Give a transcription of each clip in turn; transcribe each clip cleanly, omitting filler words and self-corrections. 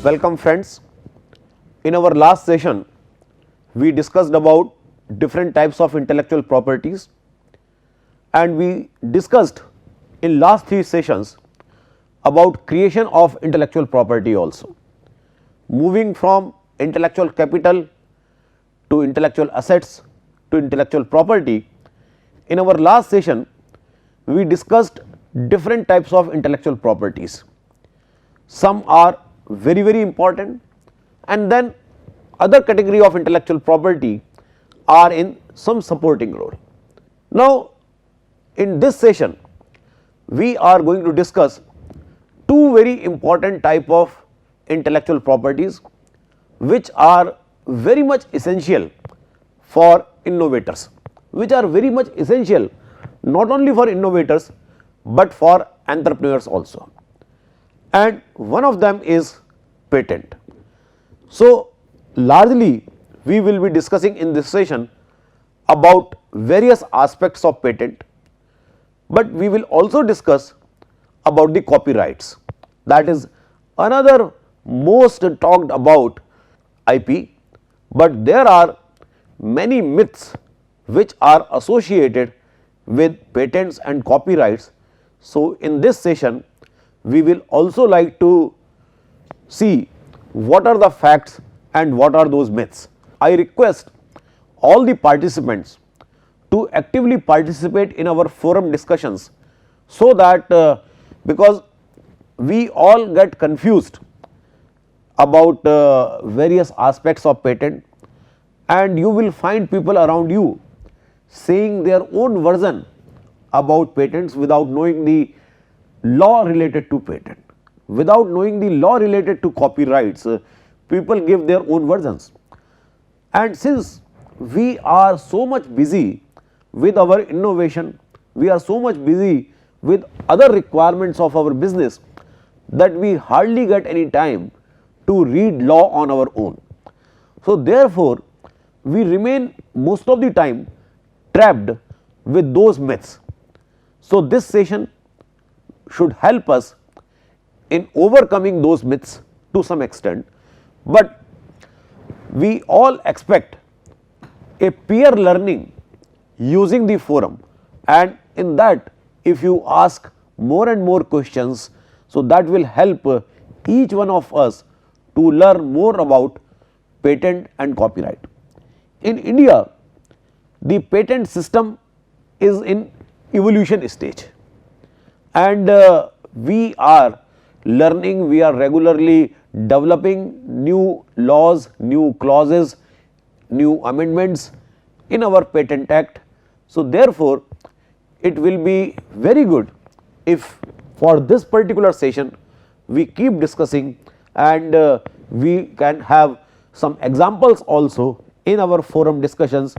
Welcome friends. In our last session, we discussed about different types of intellectual properties, and we discussed in last 3 sessions about creation of intellectual property also. Moving from intellectual capital to intellectual assets to intellectual property, in our last session we discussed different types of intellectual properties. Some are very important, and then other category of intellectual property are in some supporting role. Now, in this session we are going to discuss two very important type of intellectual properties which are very much essential for innovators, which are very much essential not only for innovators but for entrepreneurs also, and one of them is patent. So, largely we will be discussing in this session about various aspects of patent, but we will also discuss about the copyrights, that is another most talked about IP, but there are many myths which are associated with patents and copyrights. So, in this session we will also like to see what are the facts and what are those myths. I request all the participants to actively participate in our forum discussions, so that because we all get confused about various aspects of patent, and you will find people around you saying their own version about patents without knowing the law related to patent, without knowing the law related to copyrights. People give their own versions, and since we are so much busy with our innovation, we are so much busy with other requirements of our business, that we hardly get any time to read law on our own. So, therefore, we remain most of the time trapped with those myths. So, this session should help us in overcoming those myths to some extent, but we all expect a peer learning using the forum, and in that if you ask more and more questions, so that will help each one of us to learn more about patent and copyright. In India, the patent system is in evolution stage, and we are learning, we are regularly developing new laws, new clauses, new amendments in our patent act. So, therefore, it will be very good if for this particular session we keep discussing, and we can have some examples also in our forum discussions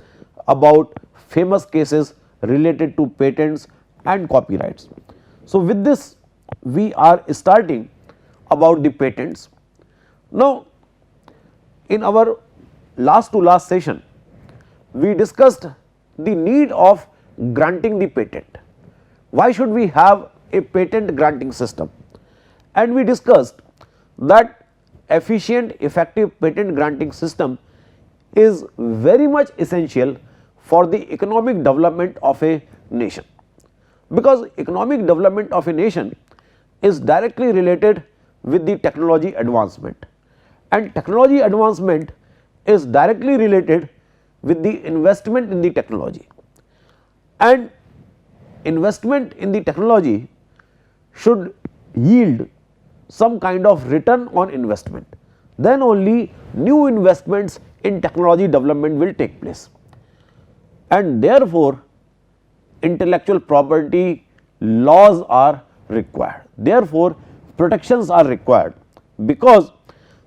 about famous cases related to patents and copyrights. So, with this we are starting about the patents. Now, in our last to last session we discussed the need of granting the patent. Why should we have a patent granting system? And we discussed that efficient, effective patent granting system is very much essential for the economic development of a nation, because economic development of a nation is directly related with the technology advancement, and technology advancement is directly related with the investment in the technology, and investment in the technology should yield some kind of return on investment, then only new investments in technology development will take place, and therefore intellectual property laws are required, therefore protections are required, because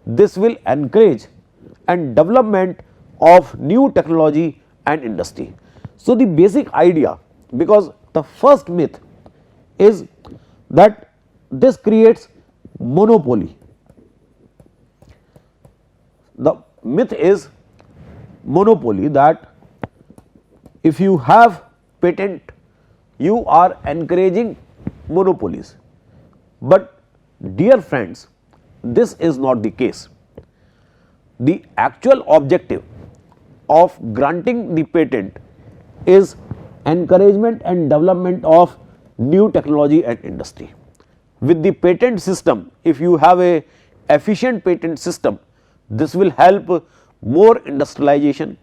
this will encourage and development of new technology and industry. So, the basic idea, because the first myth is that this creates monopoly. The myth is monopoly, that if you have patent you are encouraging monopolies, but dear friends, this is not the case. The actual objective of granting the patent is encouragement and development of new technology and industry. With the patent system, if you have a efficient patent system, this will help more industrialization,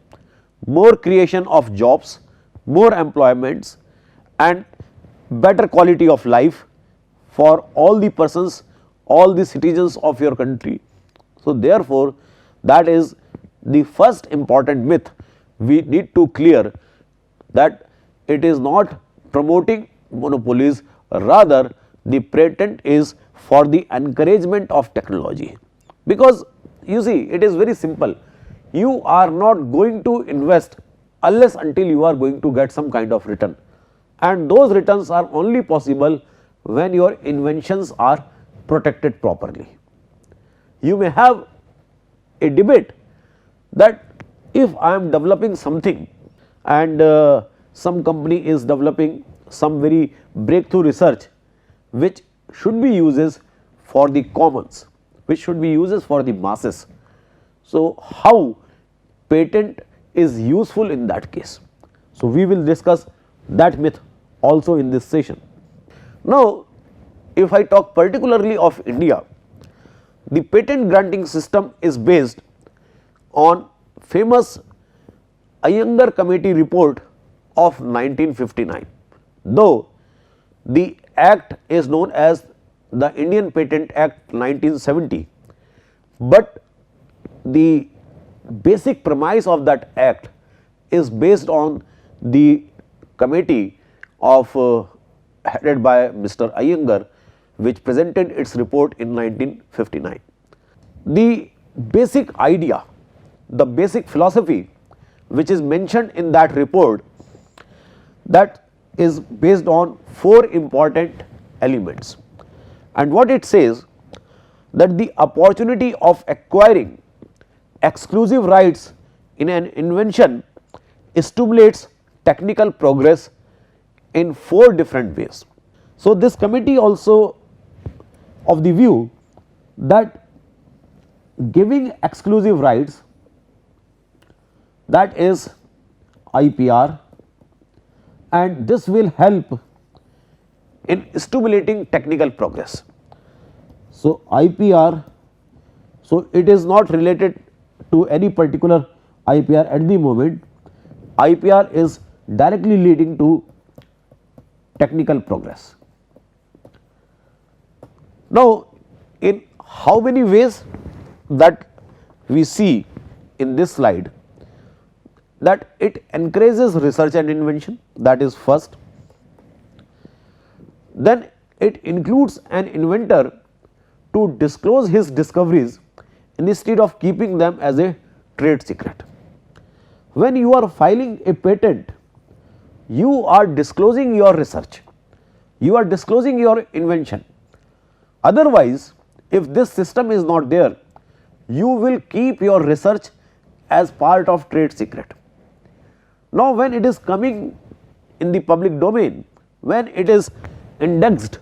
more creation of jobs, more employments and better quality of life for all the persons, all the citizens of your country. So, therefore, that is the first important myth we need to clear, that it is not promoting monopolies, rather the patent is for the encouragement of technology. Because you see, it is very simple, you are not going to invest unless until you are going to get some kind of return, and those returns are only possible when your inventions are protected properly. You may have a debate that if I am developing something and some company is developing some very breakthrough research which should be uses for the commons, which should be uses for the masses. So, how patent is useful in that case? So, we will discuss that myth also in this session. Now, if I talk particularly of India, the patent granting system is based on famous Iyengar Committee report of 1959, though the act is known as the Indian Patent Act 1970, but the basic premise of that act is based on the committee of headed by Mr. Iyengar, which presented its report in 1959. The basic idea, the basic philosophy which is mentioned in that report, that is based on four important elements, and what it says, that the opportunity of acquiring exclusive rights in an invention stimulates technical progress in four different ways. So, this committee also of the view that giving exclusive rights, that is IPR, and this will help in stimulating technical progress. So, IPR, so it is not related to any particular IPR at the moment, IPR is directly leading to technical progress. Now, in how many ways that we see in this slide, that it encourages research and invention, that is first. Then it includes an inventor to disclose his discoveries instead of keeping them as a trade secret. When you are filing a patent, you are disclosing your research, you are disclosing your invention. Otherwise, if this system is not there, you will keep your research as part of trade secret. Now, when it is coming in the public domain, when it is indexed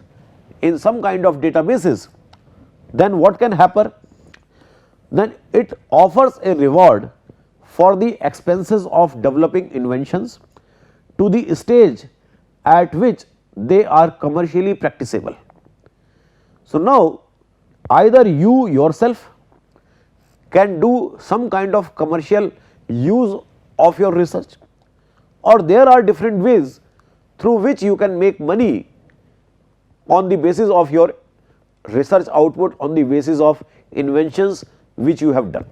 in some kind of databases, then what can happen? Then it offers a reward for the expenses of developing inventions to the stage at which they are commercially practicable. So, now either you yourself can do some kind of commercial use of your research, or there are different ways through which you can make money on the basis of your research output, on the basis of inventions which you have done.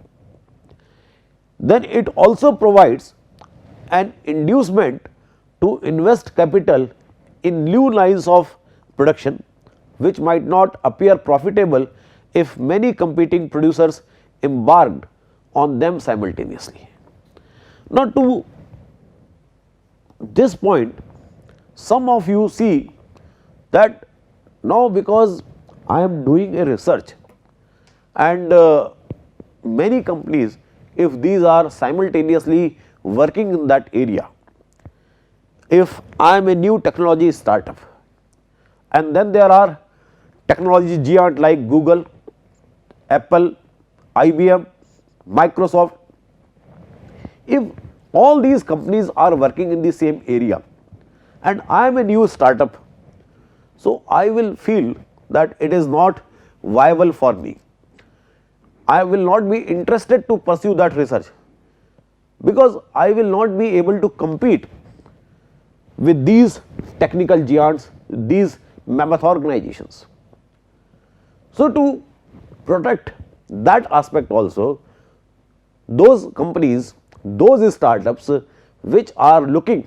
Then it also provides an inducement to invest capital in new lines of production which might not appear profitable if many competing producers embarked on them simultaneously. Now, to this point, some of you see that now because I am doing a research and many companies, if these are simultaneously working in that area, if I am a new technology startup and then there are technology giant like Google Apple, IBM, Microsoft. If all these companies are working in the same area and I am a new startup, so I will feel that it is not viable for me. I will not be interested to pursue that research because I will not be able to compete with these technical giants, these mammoth organizations. So, to protect that aspect also, those companies, those startups which are looking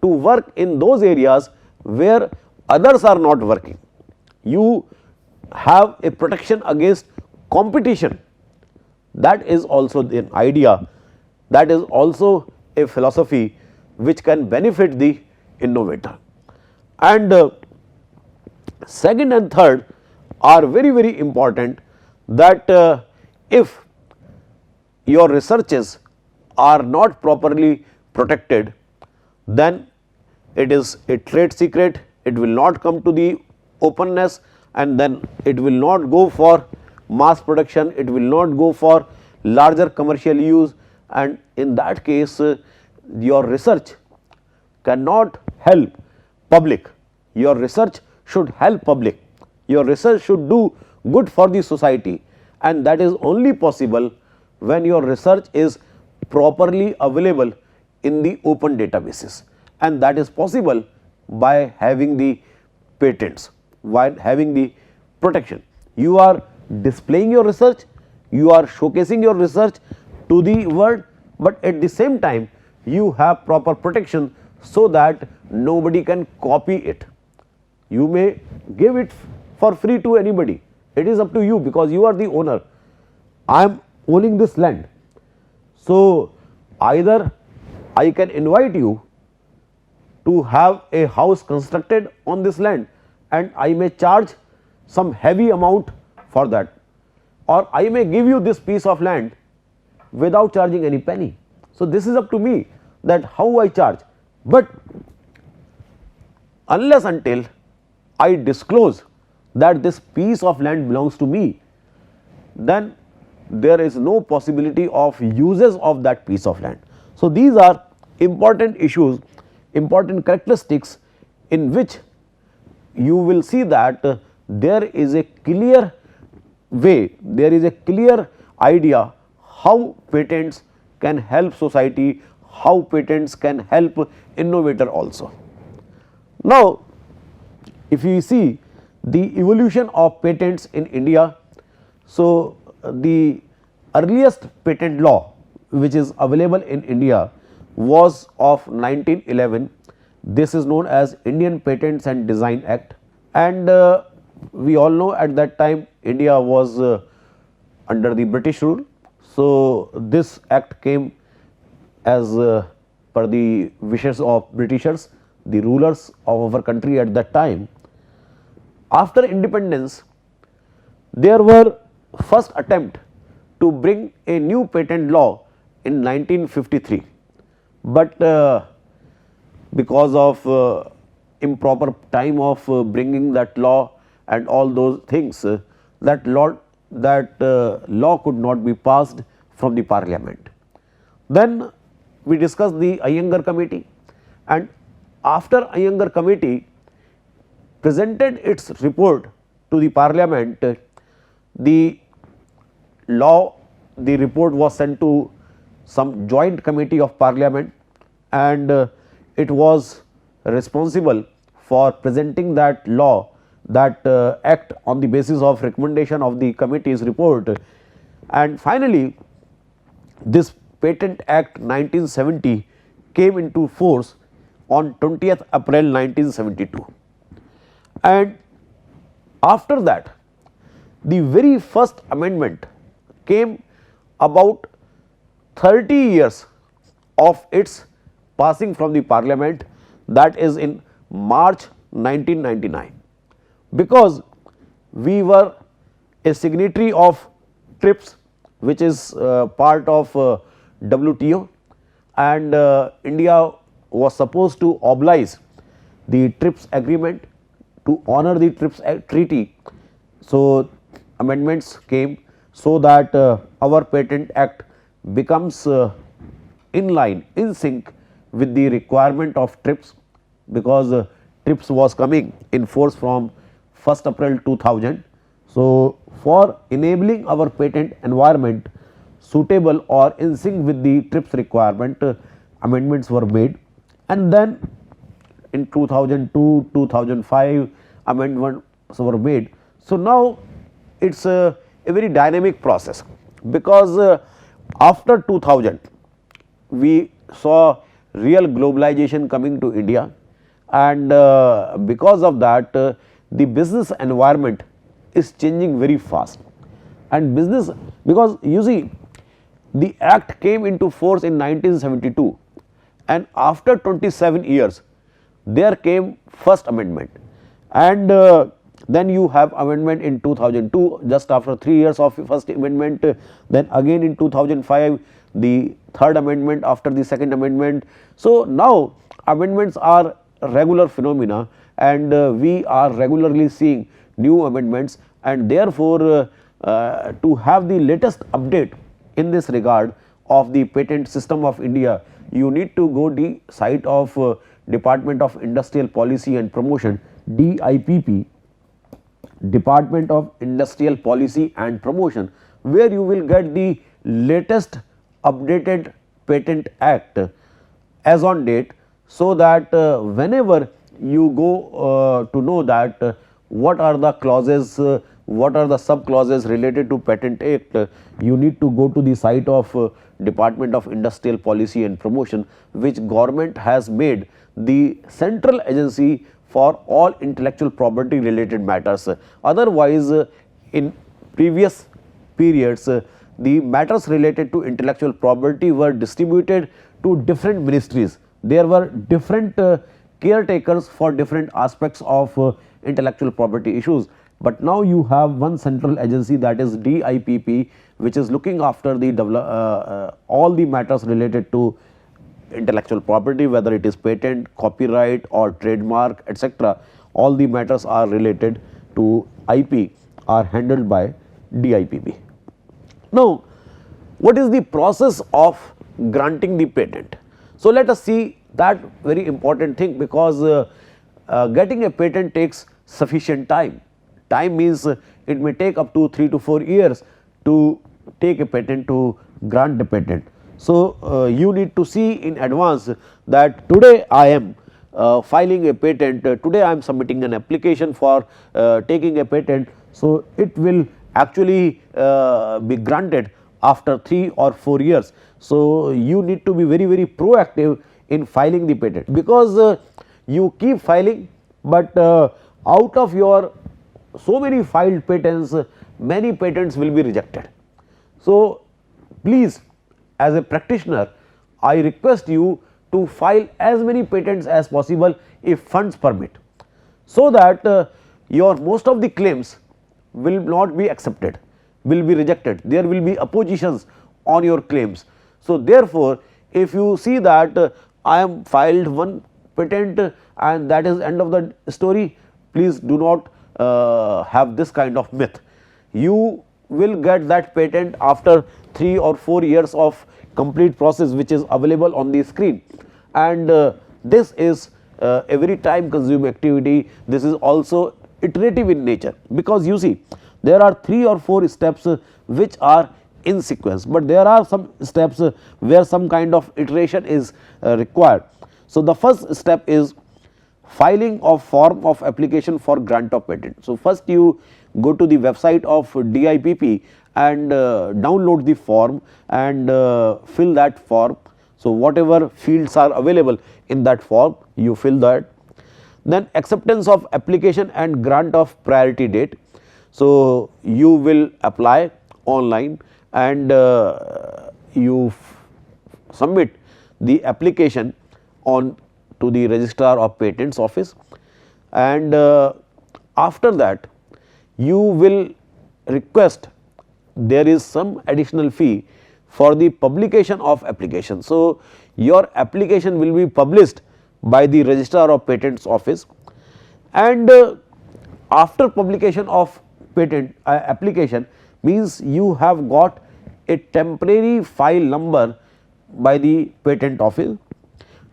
to work in those areas where others are not working, you have a protection against competition. That is also an idea, that is also a philosophy which can benefit the innovator. And second and third are very important, that if your researches are not properly protected, then it is a trade secret, it will not come to the openness, and then it will not go for mass production, it will not go for larger commercial use, and in that case your research cannot help public. Your research should help public, your research should do good for the society, and that is only possible when your research is properly available in the open databases, and that is possible by having the patents, by having the protection. You are displaying your research, you are showcasing your research to the world, but at the same time you have proper protection so that nobody can copy it. You may give it for free to anybody, it is up to you because you are the owner. I am owning this land, so either I can invite you to have a house constructed on this land and I may charge some heavy amount for that, or I may give you this piece of land without charging any penny. So, this is up to me that how I charge, but unless until I disclose that this piece of land belongs to me, then there is no possibility of uses of that piece of land. So, these are important issues, important characteristics in which you will see that there is a clear way, there is a clear idea how patents can help society, how patents can help innovator also. Now, if you see the evolution of patents in India, so the earliest patent law which is available in India was of 1911. This is known as Indian Patents and Design Act, and we all know at that time India was under the British rule. So, this act came as per the wishes of Britishers, the rulers of our country at that time. After independence, there were first attempt to bring a new patent law in 1953, but because of improper time of bringing that law and all those things, that law could not be passed from the parliament. Then we discussed the Iyengar committee, and after Iyengar committee presented its report to the parliament, the report was sent to some joint committee of parliament, and it was responsible for presenting that law, that act on the basis of recommendation of the committee's report, and finally this Patent Act 1970 came into force on 20th April 1972. And after that, the very first amendment came about 30 years of its passing from the parliament, that is in March 1999, because we were a signatory of TRIPS, which is part of WTO, and India was supposed to oblige the TRIPS agreement, to honor the TRIPS treaty. So, amendments came. so that our Patent Act becomes in line, in sync with the requirement of TRIPS, because TRIPS was coming in force from 1st April 2000. So, for enabling our patent environment suitable or in sync with the TRIPS requirement, amendments were made, and then in 2002, 2005 amendments were made. So, now it is a very dynamic process, because after 2000 we saw real globalization coming to India, and because of that the business environment is changing very fast. And business, because you see, the act came into force in 1972, and after 27 years there came first amendment, and then you have amendment in 2002, just after 3 years of first amendment, then again in 2005 the third amendment after the second amendment. So, now amendments are regular phenomena, and we are regularly seeing new amendments, and therefore, to have the latest update in this regard of the patent system of India, you need to go the site of Department of Industrial Policy and Promotion, DIPP, Department of Industrial Policy and Promotion, where you will get the latest updated Patent Act as on date, so that whenever you go to know that what are the clauses, what are the sub clauses related to Patent Act, you need to go to the site of Department of Industrial Policy and Promotion, which government has made the central agency for all intellectual property related matters. Otherwise, in previous periods, the matters related to intellectual property were distributed to different ministries. There were different caretakers for different aspects of intellectual property issues, but now you have one central agency, that is DIPP, which is looking after the all the matters related to intellectual property, whether it is patent, copyright or trademark, etc. All the matters are related to IP are handled by DIPP. Now, what is the process of granting the patent? So, let us see that very important thing, because getting a patent takes sufficient time. Time means it may take up to 3 to 4 years to take a patent, to grant the patent. So, you need to see in advance that today I am filing a patent, today I am submitting an application for taking a patent. So, it will actually be granted after 3 or 4 years. So, you need to be very proactive in filing the patent, because you keep filing, but out of your so many filed patents, many patents will be rejected. So, please, as a practitioner, I request you to file as many patents as possible if funds permit, so that your most of the claims will not be accepted, will be rejected, there will be oppositions on your claims. So, therefore, if you see that I am filed one patent and that is end of the story, please do not have this kind of myth. You will get that patent after 3 or 4 years of complete process, which is available on the screen, and this is a very time consuming activity. This is also iterative in nature, because you see there are 3 or 4 steps which are in sequence, but there are some steps where some kind of iteration is required. So, the first step is filing of form of application for grant of patent. So, first you go to the website of DIPP and download the form and fill that form. So, whatever fields are available in that form, you fill that. Then acceptance of application and grant of priority date. So, you will apply online and you submit the application on to the registrar of patents office, and after that you will request, there is some additional fee for the publication of application. So, your application will be published by the registrar of patents office, and after publication of patent application, means you have got a temporary file number by the patent office.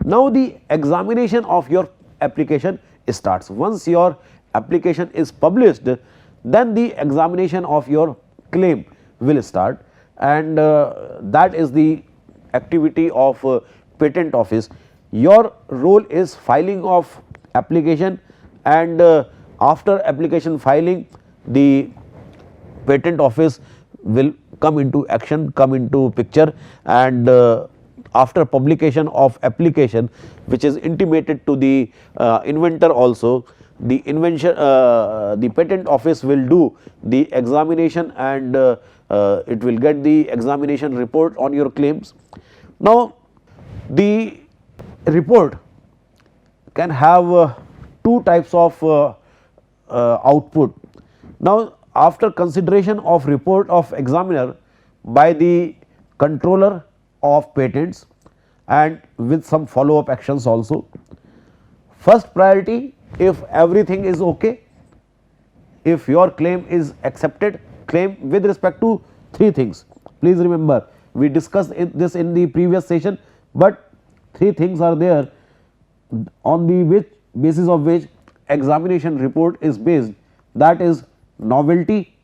Now the examination of your application starts. Once your application is published, then the examination of your claim will start, and that is the activity of patent office. Your role is filing of application, and after application filing, the patent office will come into action, come into picture, and after publication of application, which is intimated to the inventor also, the the patent office will do the examination, and it will get the examination report on your claims. Now the report can have two types of output. Now after consideration of report of examiner by the controller of patents and with some follow up actions also, first priority, if everything is okay, if your claim is accepted, claim with respect to three things. Please remember, we discussed this in the previous session, but three things are there on the basis of which examination report is based, that is novelty,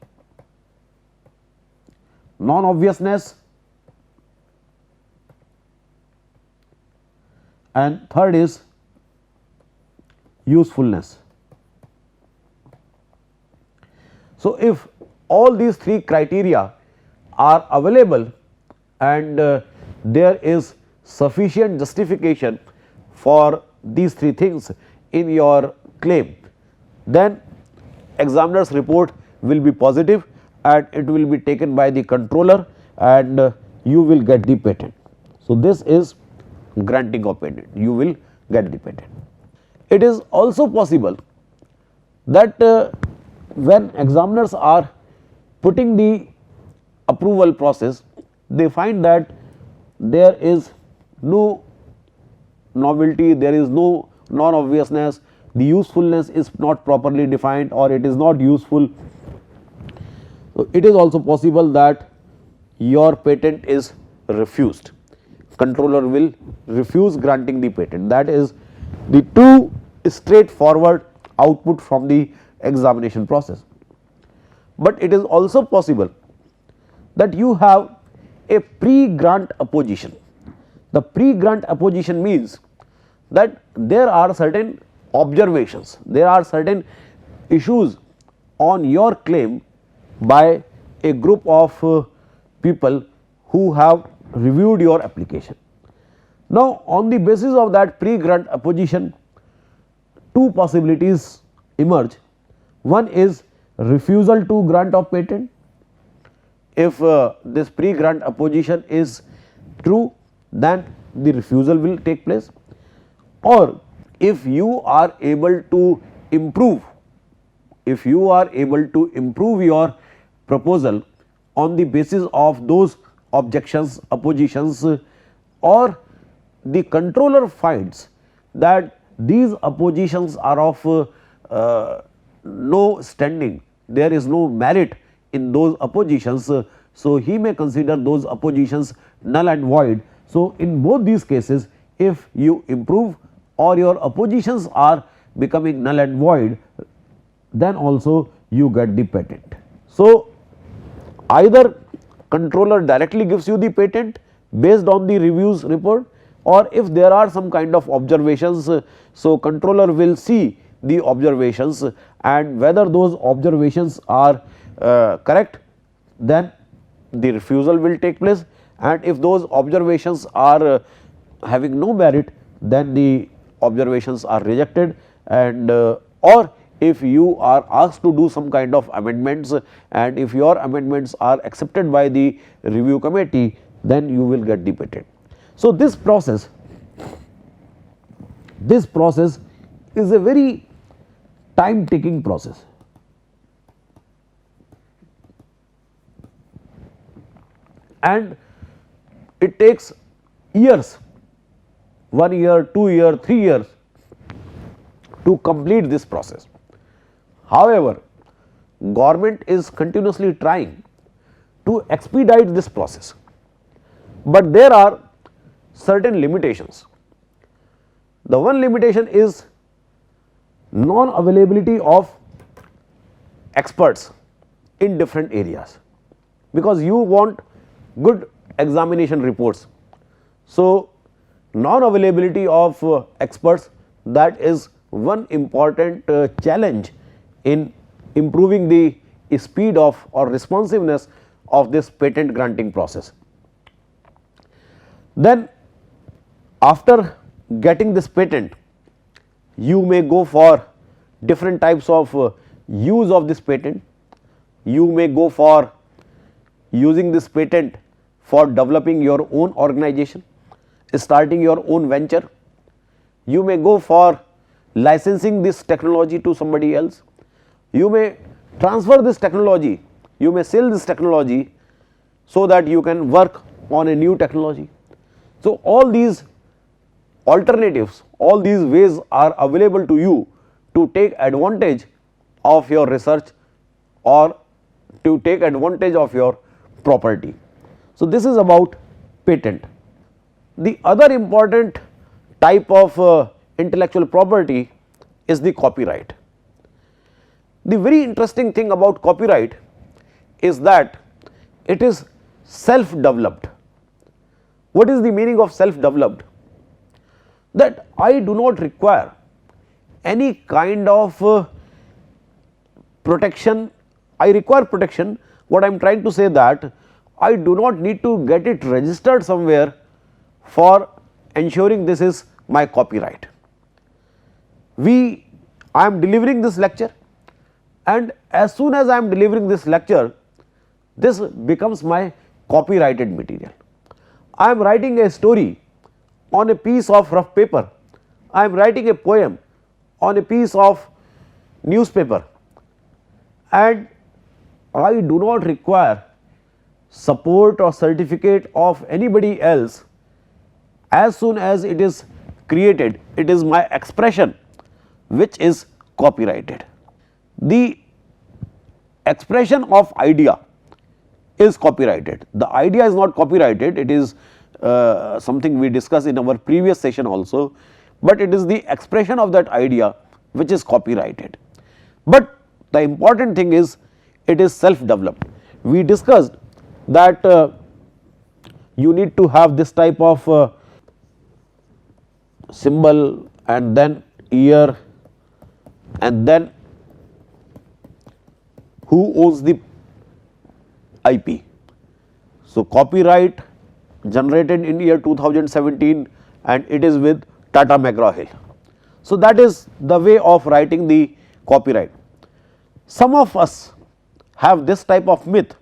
non-obviousness, and third is usefulness. So if all these three criteria are available and there is sufficient justification for these three things in your claim, then examiner's report will be positive and it will be taken by the controller, and you will get the patent. So this is granting of patent, you will get the patent. It is also possible that when examiners are putting the approval process, they find that there is no novelty, there is no non-obviousness, the usefulness is not properly defined or it is not useful. So it is also possible that your patent is refused, controller will refuse granting the patent. That is the two straightforward output from the examination process. But it is also possible that you have a pre-grant opposition. The pre-grant opposition means that there are certain observations, there are certain issues on your claim by a group of people who have reviewed your application. Now on the basis of that pre-grant opposition, two possibilities emerge. One is refusal to grant of patent. If this pre-grant opposition is true, then the refusal will take place, or if you are able to improve, if you are able to improve your proposal on the basis of those objections, oppositions, or the controller finds that these oppositions are of no standing, there is no merit in those oppositions, so he may consider those oppositions null and void. So in both these cases, if you improve or your oppositions are becoming null and void, then also you get the patent. So either controller directly gives you the patent based on the reviews report, or if there are some kind of observations, so controller will see the observations, and whether those observations are correct, then the refusal will take place, and if those observations are having no merit, then the observations are rejected, and or if you are asked to do some kind of amendments, and if your amendments are accepted by the review committee, then you will get the patent. So this process is a very time taking process. And it takes years, 1 year, 2 years, 3 years to complete this process. However, government is continuously trying to expedite this process. But there are certain limitations. The one limitation is non-availability of experts in different areas, because you want good examination reports. So, non-availability of experts, that is one important challenge in improving the speed of or responsiveness of this patent granting process. Then after getting this patent, you may go for different types of use of this patent. You may go for using this patent for developing your own organization, starting your own venture. You may go for licensing this technology to somebody else. You may transfer this technology, you may sell this technology so that you can work on a new technology. So, all these alternatives, all these ways are available to you to take advantage of your research or to take advantage of your property. So, this is about patent. The other important type of intellectual property is the copyright. The very interesting thing about copyright is that it is self-developed. What is the meaning of self-developed? That I do not require any kind of protection. I require protection. What I am trying to say that I do not need to get it registered somewhere for ensuring this is my copyright. I am delivering this lecture, and as soon as I am delivering this lecture, this becomes my copyrighted material. I am writing a story on a piece of rough paper, I am writing a poem on a piece of newspaper, and I do not require support or certificate of anybody else. As soon as it is created, it is my expression which is copyrighted. The expression of idea is copyrighted. The idea is not copyrighted, it is something we discussed in our previous session also, but it is the expression of that idea which is copyrighted. But the important thing is it is self-developed. We discussed that you need to have this type of symbol and then year and then who owns the IP. So, copyright generated in year 2017 and it is with Tata McGraw-Hill. So, that is the way of writing the copyright. Some of us have this type of myth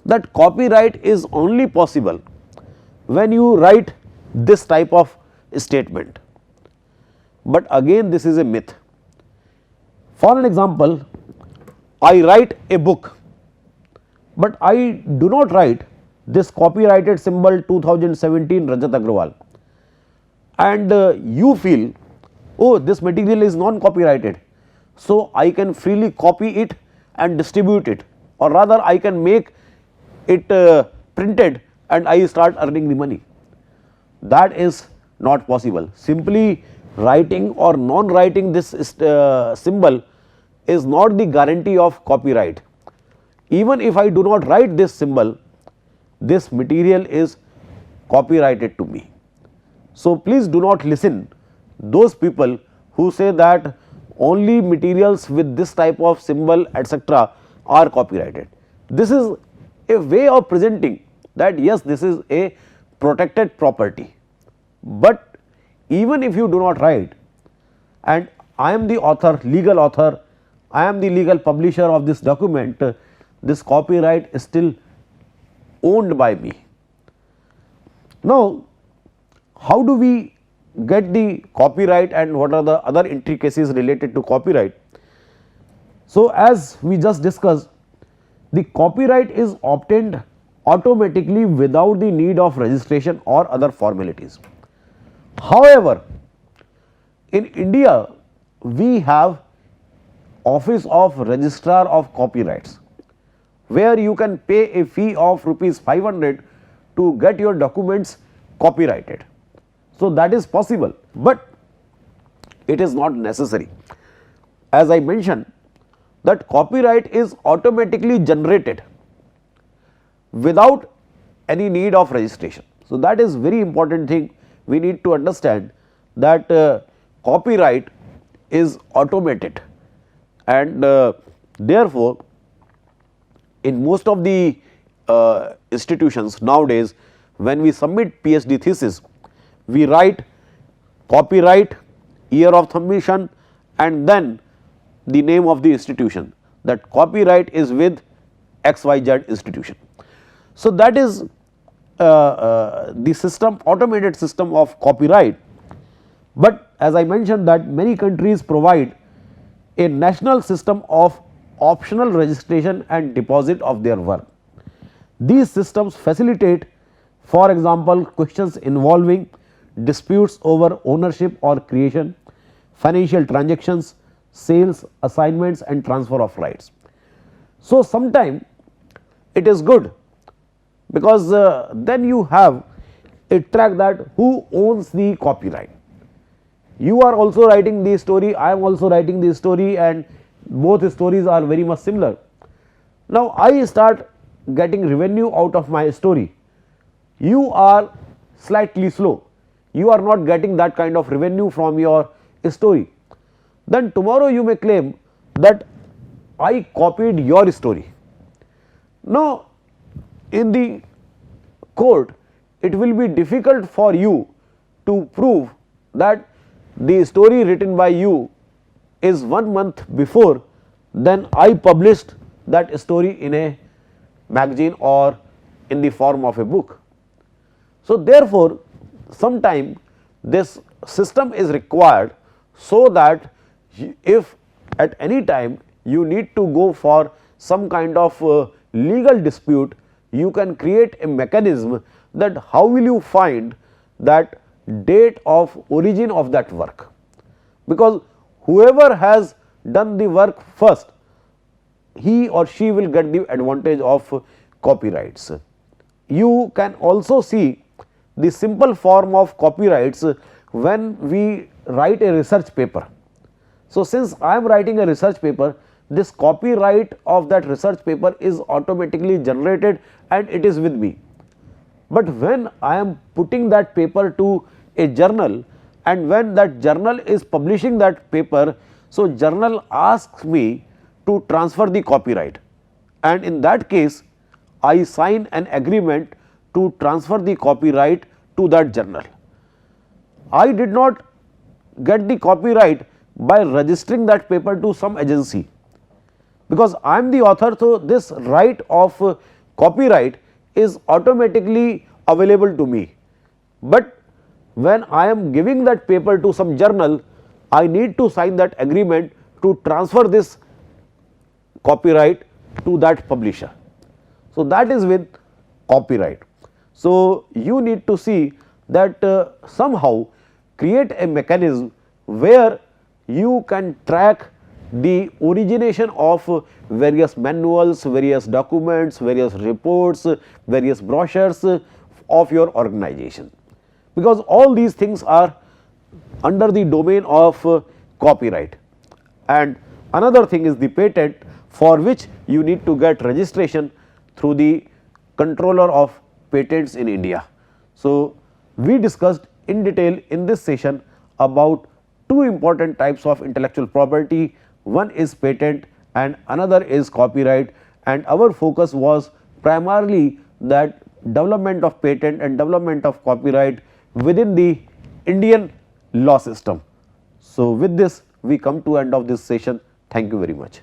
that copyright is only possible when you write this type of statement, but again this is a myth. For an example, I write a book, but I do not write this copyrighted symbol 2017 Rajat Agrawal, and you feel, oh, this material is non-copyrighted, so I can freely copy it and distribute it, or rather I can make it printed and I start earning the money. That is not possible. Simply writing or non-writing this symbol is not the guarantee of copyright. Even if I do not write this symbol, this material is copyrighted to me. So, please do not listen those people who say that only materials with this type of symbol etc. are copyrighted. This is a way of presenting that yes, this is a protected property, but even if you do not write and I am the author, legal author, I am the legal publisher of this document, this copyright is still owned by me. Now, how do we get the copyright and what are the other intricacies related to copyright? So, as we just discussed, the copyright is obtained automatically without the need of registration or other formalities. However, in India we have Office of Registrar of Copyrights, where you can pay a fee of rupees 500 to get your documents copyrighted. So, that is possible, but it is not necessary. As I mentioned, that copyright is automatically generated without any need of registration. So, that is very important thing we need to understand, that copyright is automated, and therefore, in most of the institutions nowadays, when we submit PhD thesis, we write copyright, year of submission, and then the name of the institution, that copyright is with XYZ institution. So, that is the system, automated system of copyright. But as I mentioned, that many countries provide a national system of optional registration and deposit of their work. These systems facilitate, for example, questions involving disputes over ownership or creation, financial transactions, sales, assignments and transfer of rights. So, sometime it is good, because then you have a track that who owns the copyright. You are also writing the story, I am also writing the story, and both stories are very much similar. Now, I start getting revenue out of my story. You are slightly slow, you are not getting that kind of revenue from your story. Then tomorrow you may claim that I copied your story. Now, in the court, it will be difficult for you to prove that the story written by you is 1 month before then I published that story in a magazine or in the form of a book. So, therefore, sometime this system is required, so that if at any time you need to go for some kind of legal dispute, you can create a mechanism that how will you find that date of origin of that work, because whoever has done the work first, he or she will get the advantage of copyrights. You can also see the simple form of copyrights when we write a research paper. So, since I am writing a research paper, this copyright of that research paper is automatically generated and it is with me. But when I am putting that paper to a journal, and when that journal is publishing that paper, so journal asks me to transfer the copyright, and in that case I sign an agreement to transfer the copyright to that journal. I did not get the copyright by registering that paper to some agency, because I am the author. So, this right of copyright is automatically available to me, but when I am giving that paper to some journal, I need to sign that agreement to transfer this copyright to that publisher. So, that is with copyright. So, you need to see that somehow create a mechanism where you can track the origination of various manuals, various documents, various reports, various brochures of your organization, because all these things are under the domain of copyright. And another thing is the patent, for which you need to get registration through the controller of patents in India. So, we discussed in detail in this session about two important types of intellectual property. One is patent and another is copyright, and our focus was primarily that development of patent and development of copyright within the Indian law system. So, with this we come to end of this session. Thank you very much.